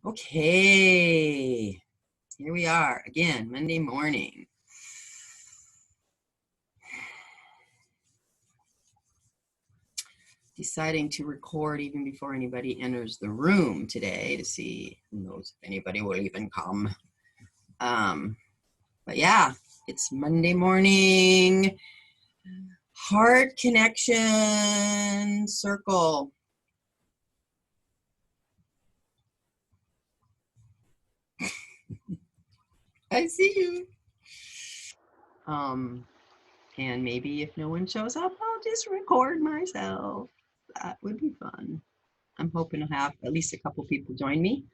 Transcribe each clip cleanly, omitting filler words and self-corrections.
Okay, here we are again, Monday morning. Deciding to record even before anybody enters the room today to see who knows if anybody will even come. But yeah, it's Monday morning. Heart connection circle. I see you. And maybe if no one shows up, I'll just record myself. That would be fun. I'm hoping to have at least a couple people join me.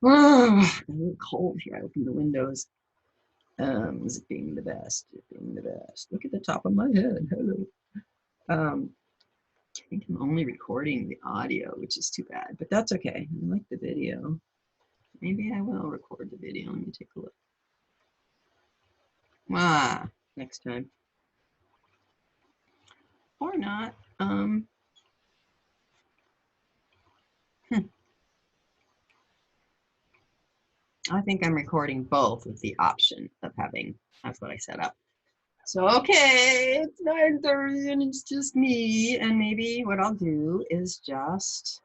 Oh, a little cold here. I opened the windows. Is it being the best? Being the best. Look at the top of my head. Hello. I think I'm only recording the audio, which is too bad, but that's okay. I like the video. Maybe I will record the video. Let me take a look. Next time. Or not. I think I'm recording both with the option of having, that's what I set up. So, okay, it's 9:30 and it's just me. And maybe what I'll do is just,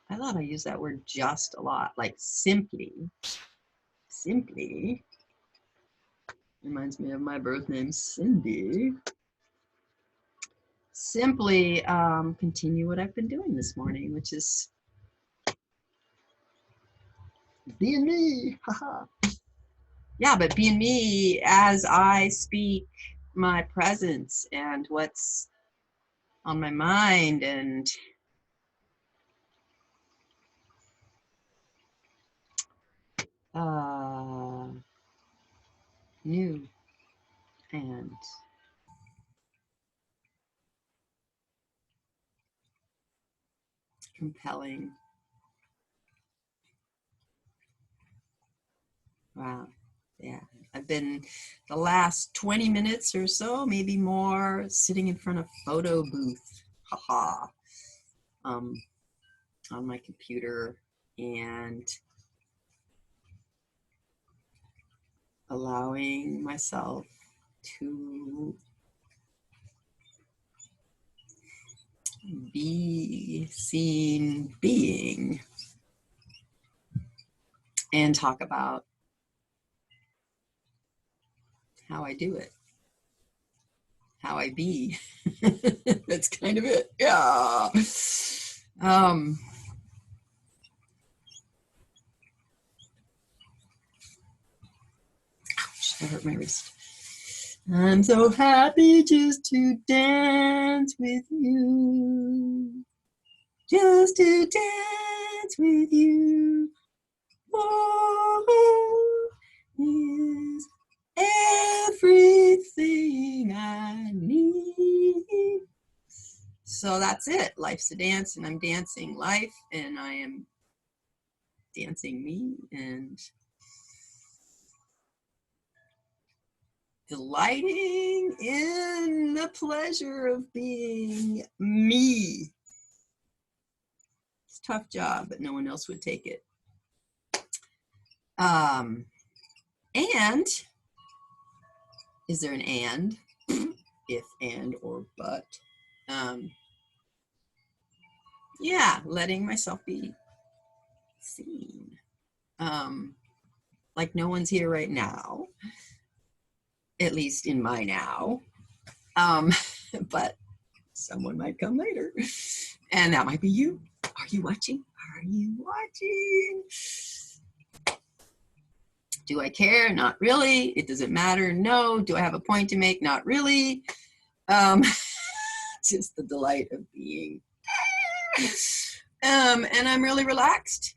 I thought I used that word just a lot, like simply, reminds me of my birth name, Cindy. Simply continue what I've been doing this morning, which is being me, haha. Yeah, but being me as I speak my presence and what's on my mind and new and compelling. Wow. Yeah, I've been the last 20 minutes or so, maybe more, sitting in front of photo booth, haha, on my computer and allowing myself to be seen being and talk about how I do it, how I be. That's kind of it. Yeah. Ouch, that hurt my wrist. I'm so happy just to dance with you. Just to dance with you. Oh, is everything I need. So that's it. Life's a dance, and I'm dancing life, and I am dancing me, and delighting in the pleasure of being me. It's a tough job, but no one else would take it. And is there an and? If, and, or but. Yeah, letting myself be seen. Like no one's here right now, at least in my now. But someone might come later, and that might be you. Are you watching? Are you watching? Do I care? Not really. It doesn't matter. No. Do I have a point to make? Not really. Just the delight of being. And I'm really relaxed.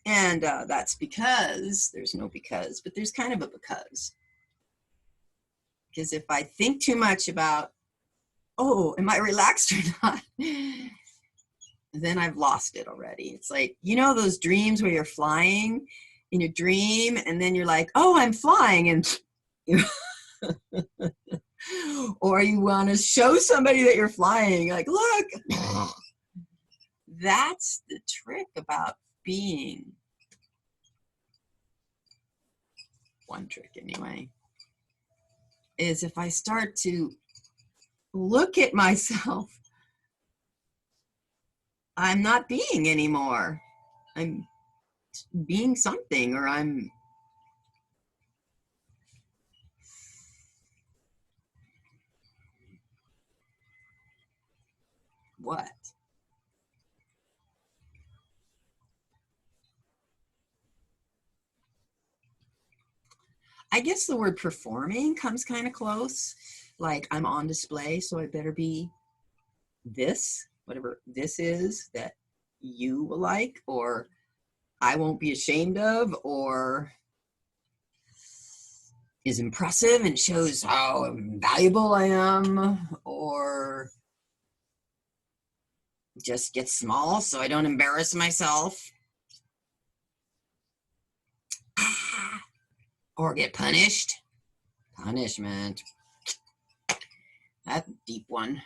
And that's because, there's no because, but there's kind of a because. Because if I think too much about, oh, am I relaxed or not? Then I've lost it already. It's like, you know, those dreams where you're flying in your dream and then you're like, oh, I'm flying. And or you want to show somebody that you're flying, like, look. That's the trick about being. One trick anyway, is if I start to look at myself, I'm not being anymore. I'm being something, or I'm what? I guess the word performing comes kind of close. Like, I'm on display, so I better be this, whatever this is that you will like, or I won't be ashamed of, or is impressive and shows how valuable I am, or just get small so I don't embarrass myself, or get punished. Punishment. That's a deep one.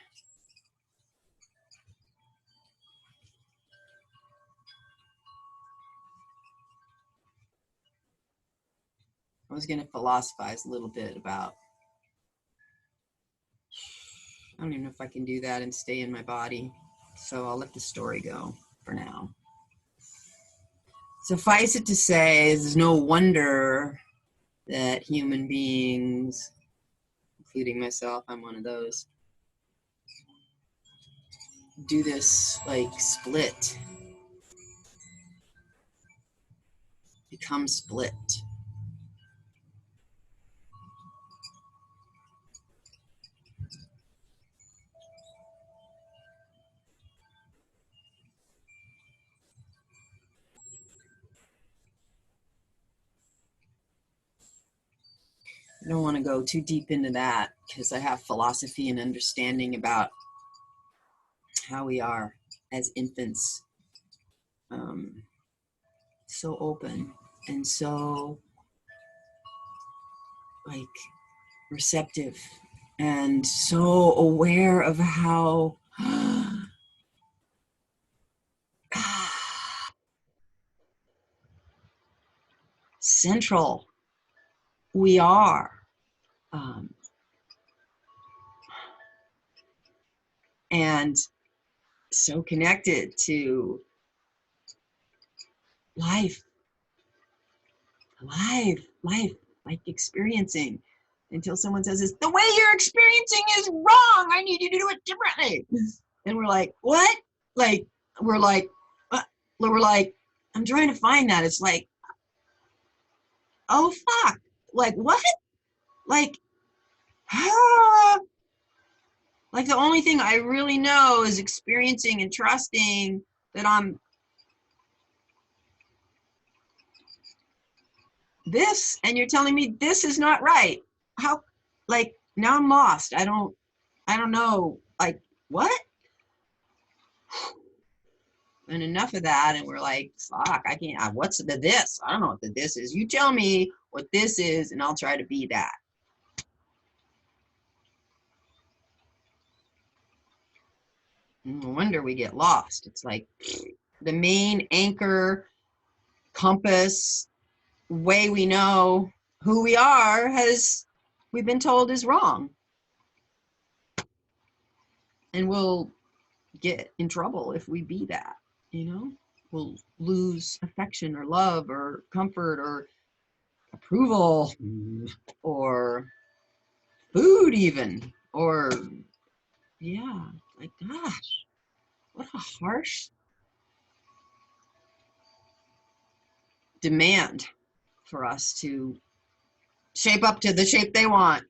I was going to philosophize a little bit about, I don't even know if I can do that and stay in my body, so I'll let the story go for now. Suffice it to say, it's no wonder that human beings, including myself, I'm one of those, do this like split, become split. I don't want to go too deep into that because I have philosophy and understanding about how we are as infants, so open and so like receptive and so aware of how central we are, and so connected to life, like experiencing, until someone says, "This the way you're experiencing is wrong. I need you to do it differently." And we're like, "What?" Like, we're like, I'm trying to find that. It's like, oh fuck, like what? Like, like the only thing I really know is experiencing and trusting that I'm this, and you're telling me this is not right. How? Like, now I'm lost. I don't know. Like, what? And enough of that, and we're like, fuck, I can't. What's the this? I don't know what the this is. You tell me what this is, and I'll try to be that. No wonder we get lost. It's like the main anchor, compass, way we know who we are we've been told is wrong. And we'll get in trouble if we be that, you know? We'll lose affection or love or comfort or approval or food even, or yeah, like, gosh, what a harsh demand for us to shape up to the shape they want,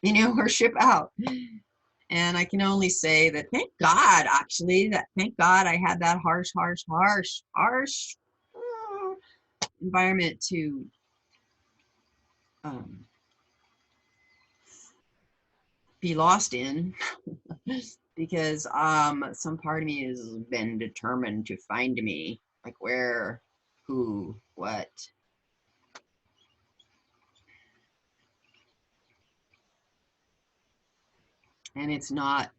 you know, or ship out. And I can only say that thank God, actually, that thank God I had that harsh environment to be lost in, because some part of me has been determined to find me, like where, who, what. And it's not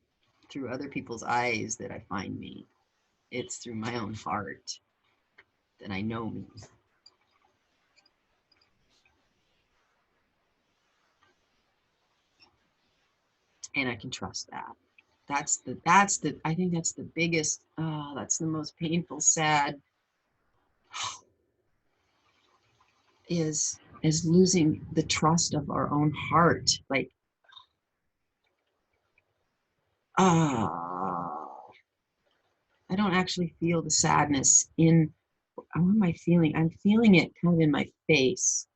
through other people's eyes that I find me. It's through my own heart that I know me. And I can trust that. I think that's the biggest, that's the most painful, sad, is losing the trust of our own heart. Like, I don't actually feel the sadness in, what am I feeling? I'm feeling it kind of in my face.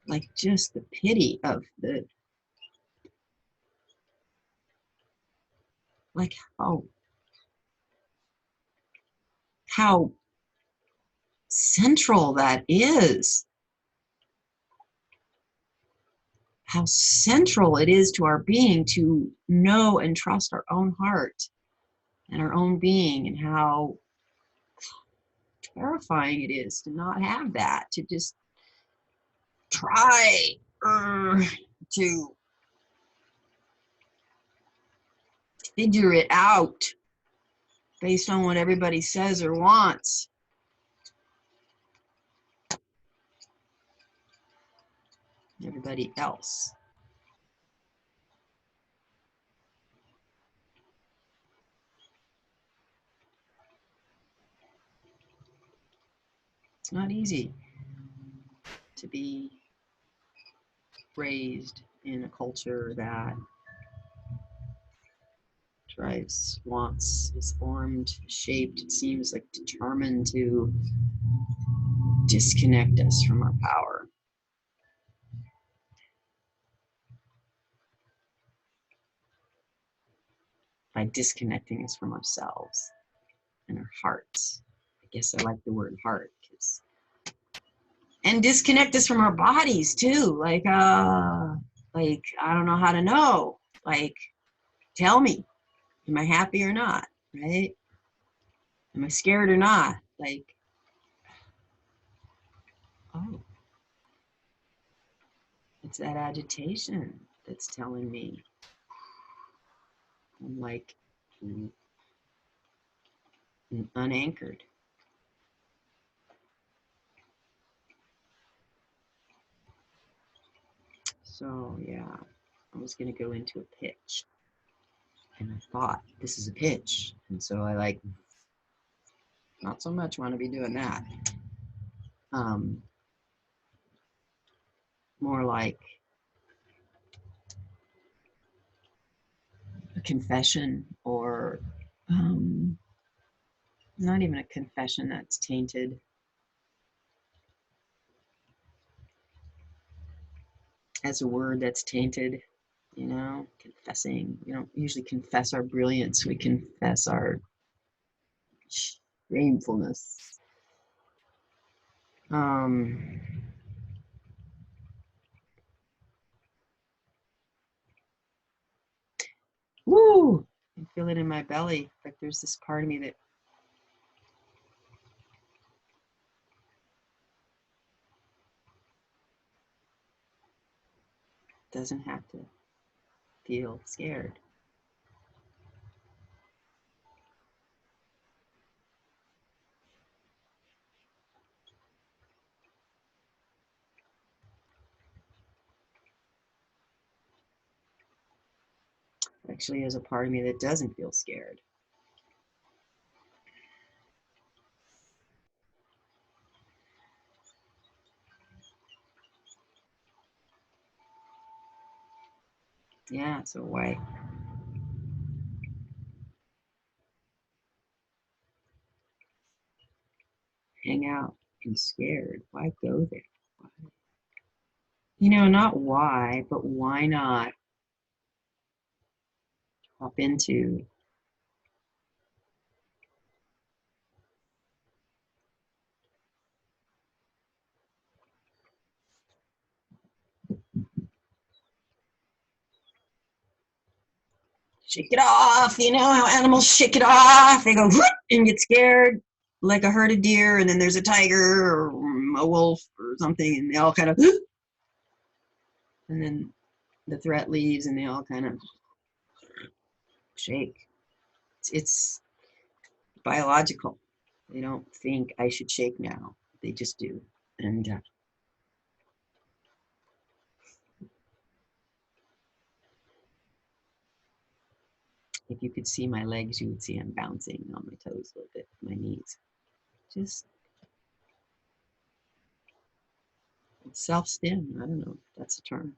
Like just the pity of the, like how central that is. How central it is to our being to know and trust our own heart and our own being, and how terrifying it is to not have that, to just try to figure it out based on what everybody says or wants. Everybody else. It's not easy to be raised in a culture that drives, wants, is formed, shaped, it seems like determined to disconnect us from our power. By disconnecting us from ourselves and our hearts. I guess I like the word heart, and disconnect us from our bodies too. Like I don't know how to know. Like, tell me, am I happy or not? Right? Am I scared or not? Like, oh, it's that agitation that's telling me I'm like unanchored. So yeah, I was gonna go into a pitch, and I thought this is a pitch, and so I like not so much want to be doing that. More like a confession, or not even a confession that's tainted, as a word that's tainted, confessing. We don't usually confess our brilliance, we confess our shamefulness. Woo! I feel it in my belly. Like there's this part of me that doesn't have to feel scared. Actually, there's a part of me that doesn't feel scared. Yeah, so why hang out and scared? Why go there? Why? Not why, but why not hop into shake it off, how animals shake it off. They go and get scared like a herd of deer, and then there's a tiger or a wolf or something, and they all kind of and then the threat leaves and they all kind of shake. It's biological. They don't think I should shake now. They just do. And if you could see my legs, you would see I'm bouncing on my toes a little bit, my knees. Just self-stim. I don't know if that's a term.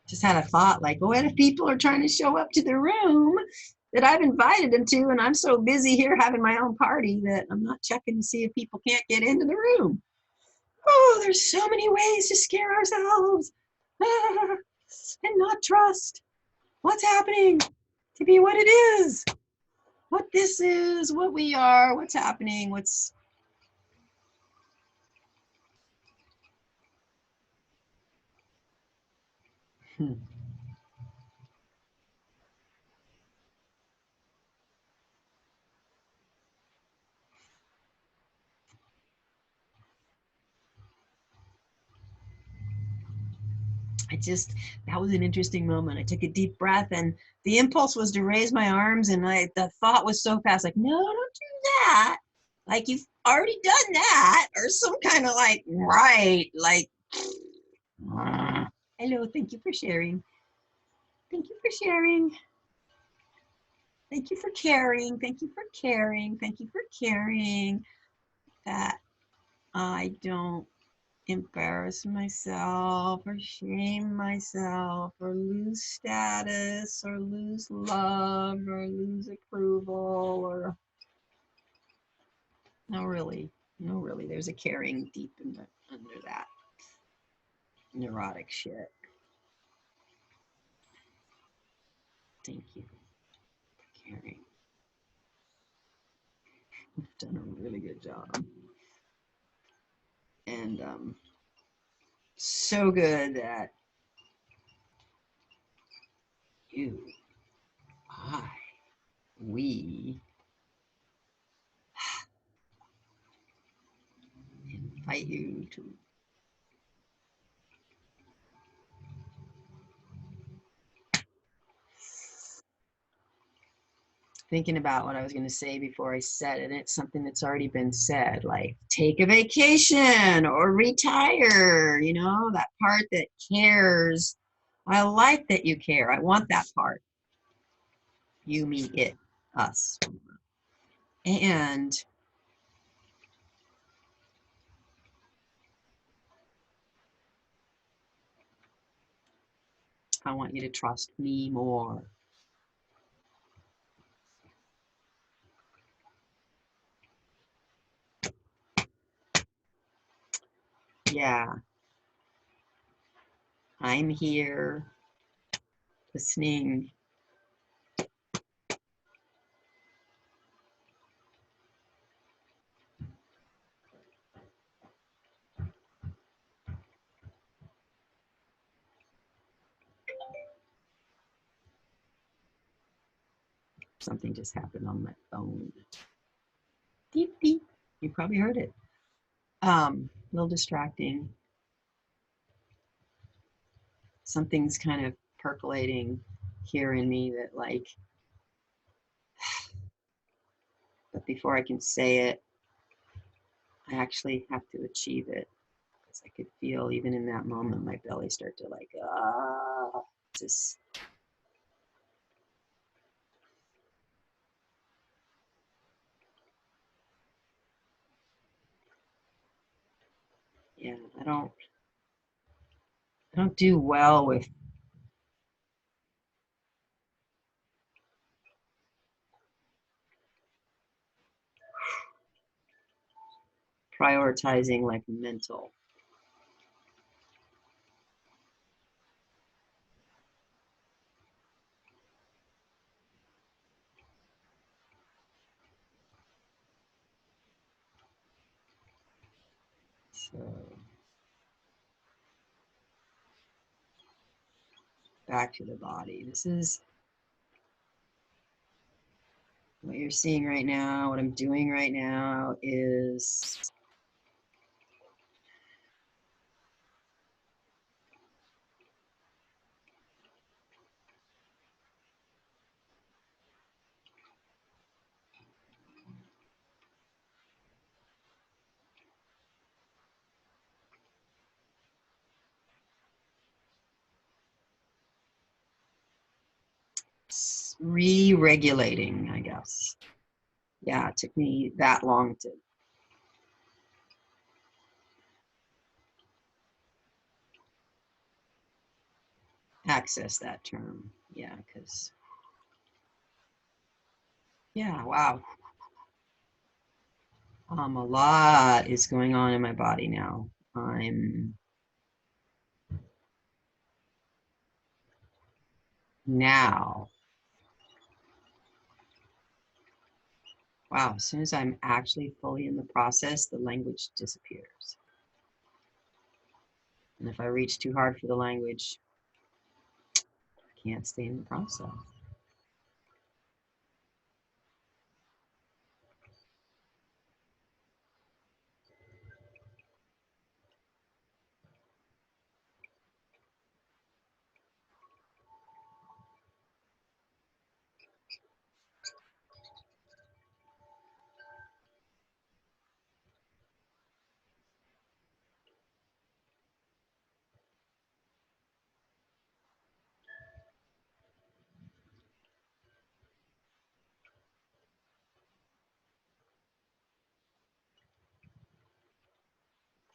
Just had a thought like, what if people are trying to show up to the room that I've invited them to, and I'm so busy here having my own party that I'm not checking to see if people can't get into the room. Oh, there's so many ways to scare ourselves and not trust what's happening to be what it is, what this is, what we are, what's happening, what's that was an interesting moment. I took a deep breath and the impulse was to raise my arms, and the thought was so fast, like, no, don't do that. Like, you've already done that, or some kind of like, right, like, hello, thank you for sharing. Thank you for sharing. Thank you for caring. Thank you for caring. Thank you for caring that I don't embarrass myself or shame myself or lose status or lose love or lose approval, or no, really, there's a caring deep under that neurotic shit. Thank you for caring. You've done a really good job. And so good that you, I, we invite you to thinking about what I was going to say before I said it. And it's something that's already been said, like take a vacation or retire, you know, that part that cares. I like that you care. I want that part. You, me, it, us. And I want you to trust me more. Yeah, I'm here listening. Something just happened on my phone. Beep, beep. You probably heard it. A little distracting. Something's kind of percolating here in me that, like, but before I can say it, I actually have to achieve it. Because I could feel, even in that moment, my belly start to like, just. Yeah, I don't do well with prioritizing like mental. So back to the body. This is what you're seeing right now. What I'm doing right now is re-regulating, I guess. Yeah, it took me that long to access that term. Yeah, because, yeah, wow. A lot is going on in my body now. I'm now, wow, as soon as I'm actually fully in the process, the language disappears. And if I reach too hard for the language, I can't stay in the process.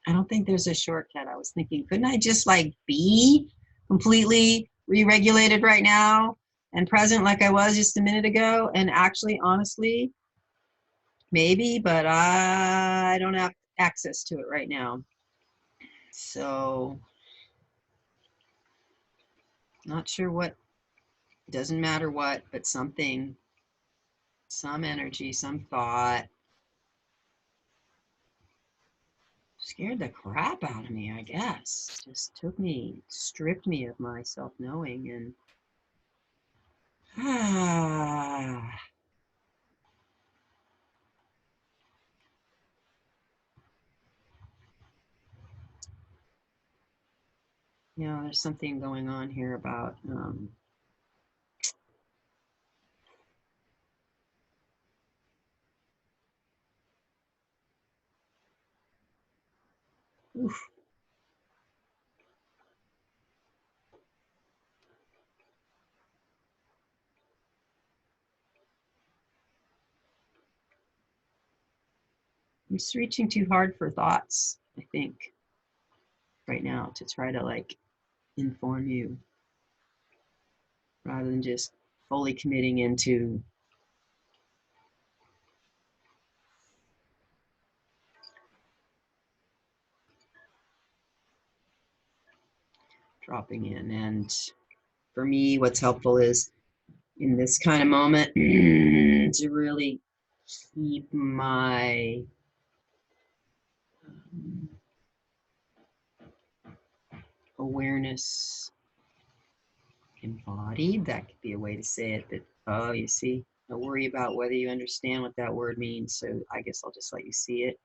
I don't think there's a shortcut. I was thinking, couldn't I just like be completely re-regulated right now and present like I was just a minute ago? And actually, honestly, maybe, but I don't have access to it right now. So, not sure what, doesn't matter what, but something, some energy, some thought scared the crap out of me, I guess. Just took me, stripped me of my self-knowing, and you know, there's something going on here about oof. I'm just reaching too hard for thoughts, I think, right now to try to like inform you rather than just fully committing into dropping in. And for me, what's helpful is in this kind of moment to really keep my awareness embodied. That could be a way to say it. That, oh, you see, don't worry about whether you understand what that word means. So I guess I'll just let you see it.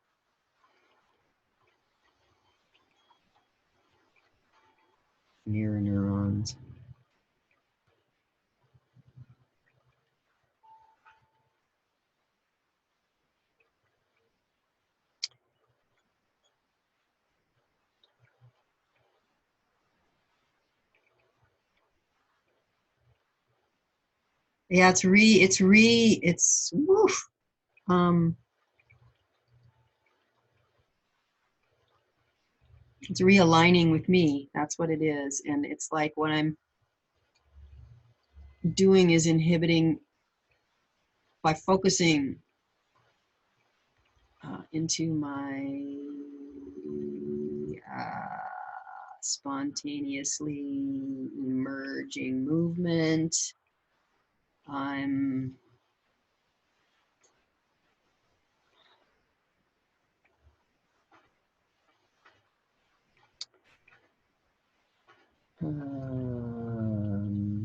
Mirror neurons. Yeah, it's woof. Um, it's realigning with me. That's what it is. And it's like what I'm doing is inhibiting by focusing into my spontaneously emerging movement. I'm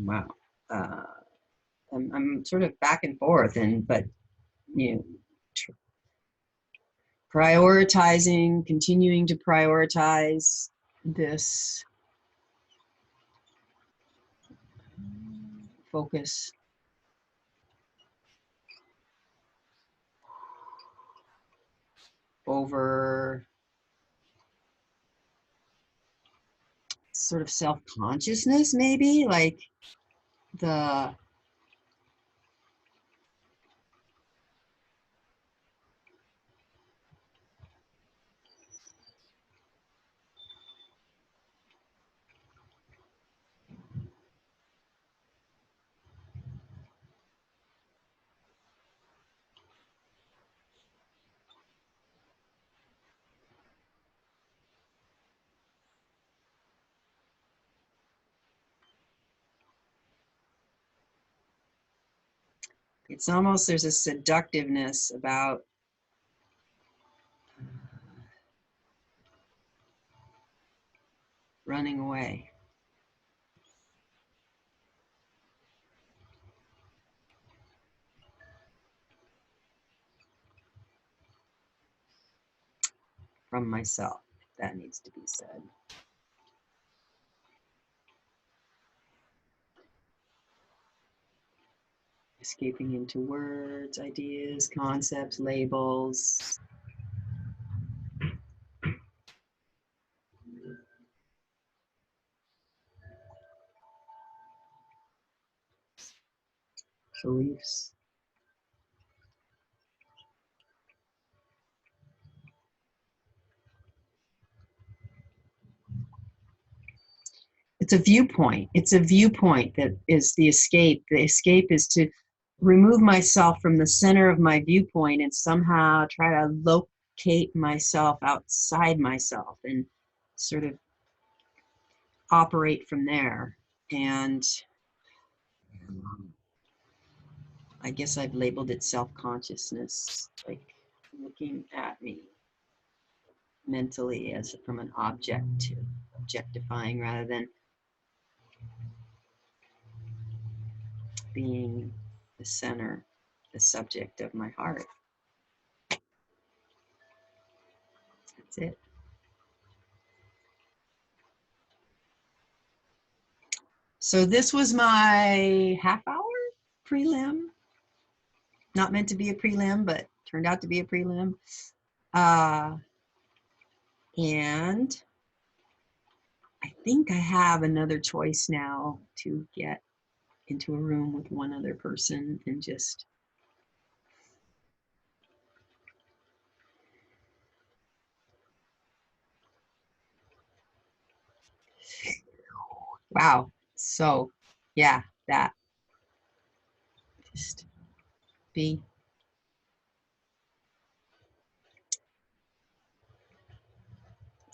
wow. I'm sort of back and forth, and but you know, prioritizing, continuing to prioritize this focus over sort of self-consciousness, maybe like the It's almost, there's a seductiveness about running away. From myself, that needs to be said. Escaping into words, ideas, concepts, labels. Beliefs. It's a viewpoint. It's a viewpoint that is the escape. The escape is to remove myself from the center of my viewpoint and somehow try to locate myself outside myself and sort of operate from there. And I guess I've labeled it self-consciousness, like looking at me mentally as from an object to objectifying rather than being the center, the subject of my heart. That's it. So this was my half-hour prelim. Not meant to be a prelim, but turned out to be a prelim. And I think I have another choice now to get into a room with one other person and just wow. So yeah, that just be.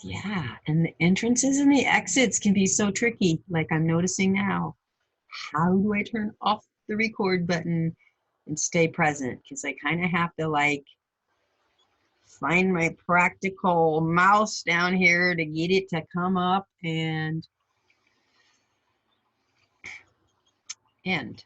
Yeah, and the entrances and the exits can be so tricky, like I'm noticing now. How do I turn off the record button and stay present? Because I kind of have to like find my practical mouse down here to get it to come up and end.